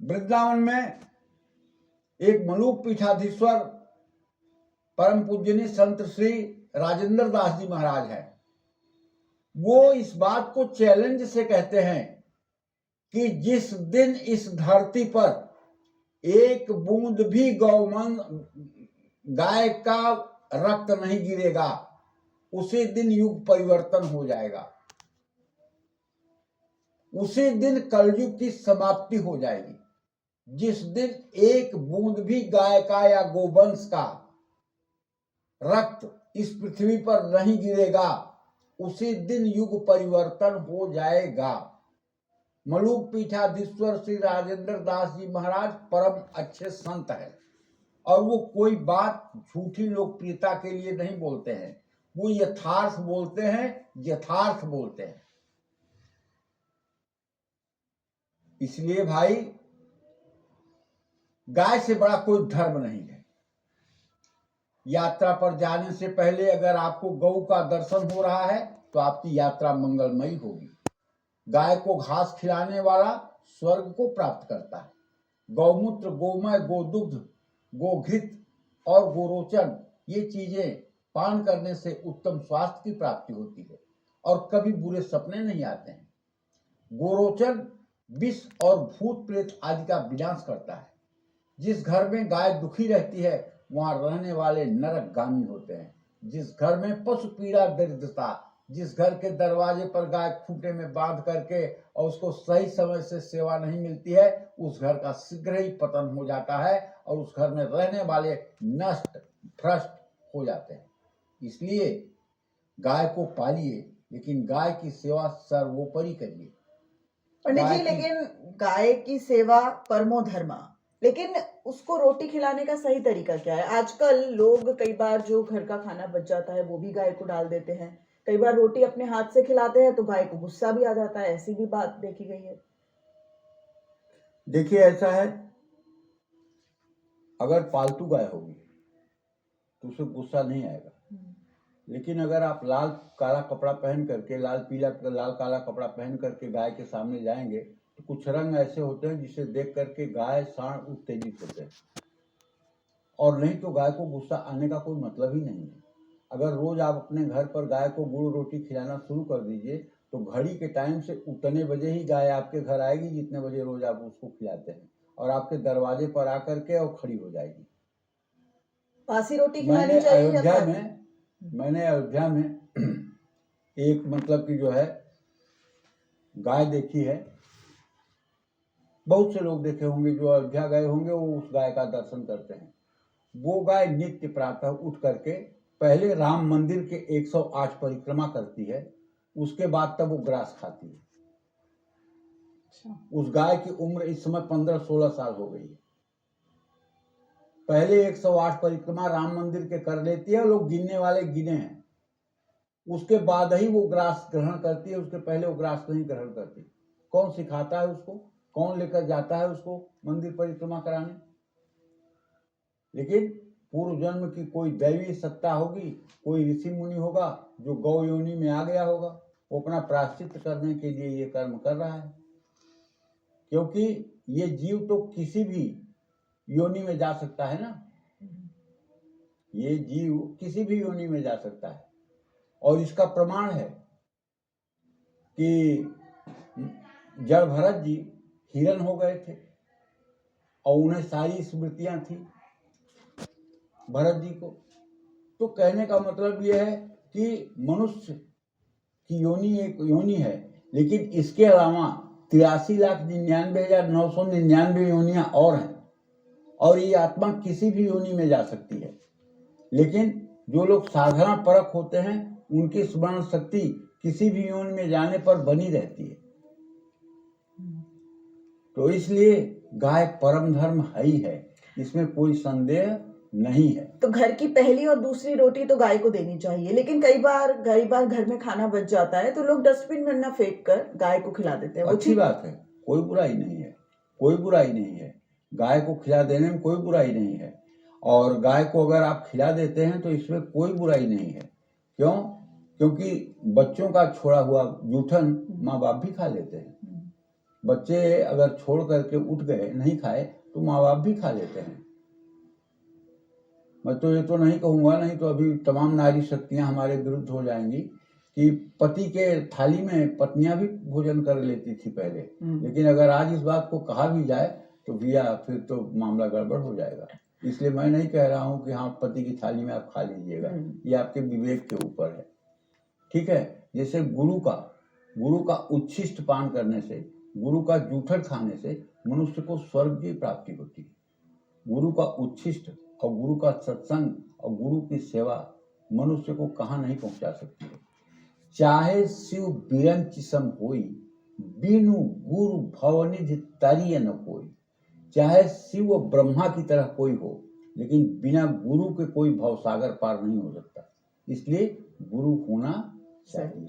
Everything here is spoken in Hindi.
वृंदावन में एक मलूक पीठाधीश्वर परम पूजनीय संत श्री राजेंद्र दास जी महाराज है। वो इस बात को चैलेंज से कहते हैं कि जिस दिन इस धरती पर एक बूंद भी गाय का रक्त नहीं गिरेगा, उसी दिन युग परिवर्तन हो जाएगा, उसी दिन कलयुग की समाप्ति हो जाएगी। जिस दिन एक बूंद भी गाय का या गोवंश का रक्त इस पृथ्वी पर नहीं गिरेगा, उसी दिन युग परिवर्तन हो जाएगा। मलूक पीठाधीश्वर श्री राजेंद्र दास जी महाराज परम अच्छे संत हैं और वो कोई बात झूठी लोकप्रियता के लिए नहीं बोलते हैं, वो यथार्थ बोलते हैं, यथार्थ बोलते हैं। इसलिए भाई, गाय से बड़ा कोई धर्म नहीं है। यात्रा पर जाने से पहले अगर आपको गौ का दर्शन हो रहा है तो आपकी यात्रा मंगलमयी होगी। गाय को घास खिलाने वाला स्वर्ग को प्राप्त करता है। गौमूत्र, गोमय, गोदुग्ध, गोघृत और गोरोचन ये चीजें पान करने से उत्तम स्वास्थ्य की प्राप्ति होती है और कभी बुरे सपने नहीं आते हैं। गोरोचन विष और भूत प्रेत आदि का विनाश करता है। जिस घर में गाय दुखी रहती है वहां रहने वाले नरकगामी होते हैं। जिस घर में पशु पीड़ा, दरिद्रता, जिस घर के दरवाजे पर गाय खूंटे में बांध करके और उसको सही समय से सेवा नहीं मिलती है, उस घर का शीघ्र ही पतन हो जाता है और उस घर में रहने वाले नष्ट भ्रष्ट हो जाते हैं। इसलिए गाय को पालिए, लेकिन गाय की सेवा सर्वोपरि करिए। पंडित जी, लेकिन गाय की सेवा परमो धर्मा, लेकिन उसको रोटी खिलाने का सही तरीका क्या है? आजकल लोग कई बार जो घर का खाना बच जाता है वो भी गाय को डाल देते हैं। कई बार रोटी अपने हाथ से खिलाते हैं तो गाय को गुस्सा भी आ जाता है, ऐसी भी बात देखी गई है। देखिए, ऐसा है, अगर पालतू गाय होगी तो उसे गुस्सा नहीं आएगा, लेकिन अगर आप लाल काला कपड़ा पहन करके, लाल पीला लाल काला कपड़ा पहन करके गाय के सामने जाएंगे तो कुछ रंग ऐसे होते हैं जिसे देख करके गाय सांड उत्तेजित होते हैं, और नहीं तो गाय को गुस्सा आने का कोई मतलब ही नहीं है। अगर रोज आप अपने घर पर गाय को गुड़ रोटी खिलाना शुरू कर दीजिए तो घड़ी के टाइम से उतने बजे ही गाय आपके घर आएगी जितने बजे रोज आप उसको खिलाते हैं, और आपके दरवाजे पर आकर के और खड़ी हो जाएगी। बासी रोटी खिलानी चाहिए। मैंने अयोध्या में एक मतलब की जो है गाय देखी है। बहुत से लोग देखे होंगे जो अयोध्या गए होंगे, वो उस गाय का दर्शन करते हैं। वो गाय नित्य प्रातः उठ करके पहले राम मंदिर के 108 परिक्रमा करती है, उसके बाद तब वो ग्रास खाती है। उस गाय की उम्र इस समय 15-16 साल हो गई है। पहले 108 परिक्रमा राम मंदिर के कर लेती है, लोग गिनने वाले गिने हैं, उसके बाद ही वो ग्रास ग्रहण करती है, उसके पहले वो ग्रास नहीं ग्रहण करती। कौन सिखाता है उसको? कौन लेकर जाता है उसको मंदिर परिक्रमा कराने? लेकिन पूर्व जन्म की कोई दैवी सत्ता होगी, कोई ऋषि मुनि होगा जो गौ योनि में आ गया होगा, वो अपना प्रायश्चित करने के लिए ये कर्म कर रहा है। क्योंकि ये जीव तो किसी भी योनि में जा सकता है ना, ये जीव किसी भी योनि में जा सकता है, और इसका प्रमाण है कि जड़ भरत जी हिरण हो गए थे और उन्हें सारी स्मृतियां थी भरत जी को। तो कहने का मतलब यह है कि मनुष्य की योनि एक योनि है, लेकिन इसके अलावा 83,99,999 योनियां और हैं, और ये आत्मा किसी भी योनि में जा सकती है। लेकिन जो लोग साधना परक होते हैं उनकी स्मरण शक्ति किसी भी योनि में जाने पर बनी रहती है। तो इसलिए गाय परम धर्म है ही है, इसमें कोई संदेह नहीं है। तो घर की पहली और दूसरी रोटी तो गाय को देनी चाहिए, लेकिन कई बार घर में खाना बच जाता है तो लोग डस्टबिन में न फेंक कर गाय को खिला देते हैं। अच्छी बात है, कोई बुराई नहीं है, कोई बुराई नहीं है। गाय को खिला देने में कोई बुराई नहीं है, और गाय को अगर आप खिला देते हैं तो इसमें कोई बुराई नहीं है। क्यों? क्योंकि बच्चों का छोड़ा हुआ जूठन माँ बाप भी खा लेते हैं। बच्चे अगर छोड़ करके उठ गए, नहीं खाए, तो माँ बाप भी खा लेते हैं। मैं तो ये तो नहीं कहूँगा, नहीं तो अभी तमाम नारी शक्तियाँ हमारे विरुद्ध हो जाएंगी कि पति के थाली में पत्नियां भी भोजन कर लेती थी पहले, लेकिन अगर आज इस बात को कहा भी जाए तो भैया फिर तो मामला गड़बड़ हो जाएगा। इसलिए मैं नहीं कह रहा हूँ कि हाँ पति की थाली में आप खा लीजिएगा, ये आपके विवेक के ऊपर है। ठीक है, जैसे गुरु का उच्छिष्ट पान करने से, गुरु का जूठर खाने से मनुष्य को स्वर्ग की प्राप्ति होती है। गुरु का उच्छिष्ट और गुरु का सत्संग और गुरु की सेवा मनुष्य को कहाँ नहीं पहुंचा सकती है। चाहे शिव बिरंच सम होई, बिनु गुरु भवनिधि तरिय न कोई। चाहे शिव ब्रह्मा की तरह कोई हो, लेकिन बिना गुरु के कोई भवसागर पार नहीं हो सकता। इसलिए गुरु होना चाहिए।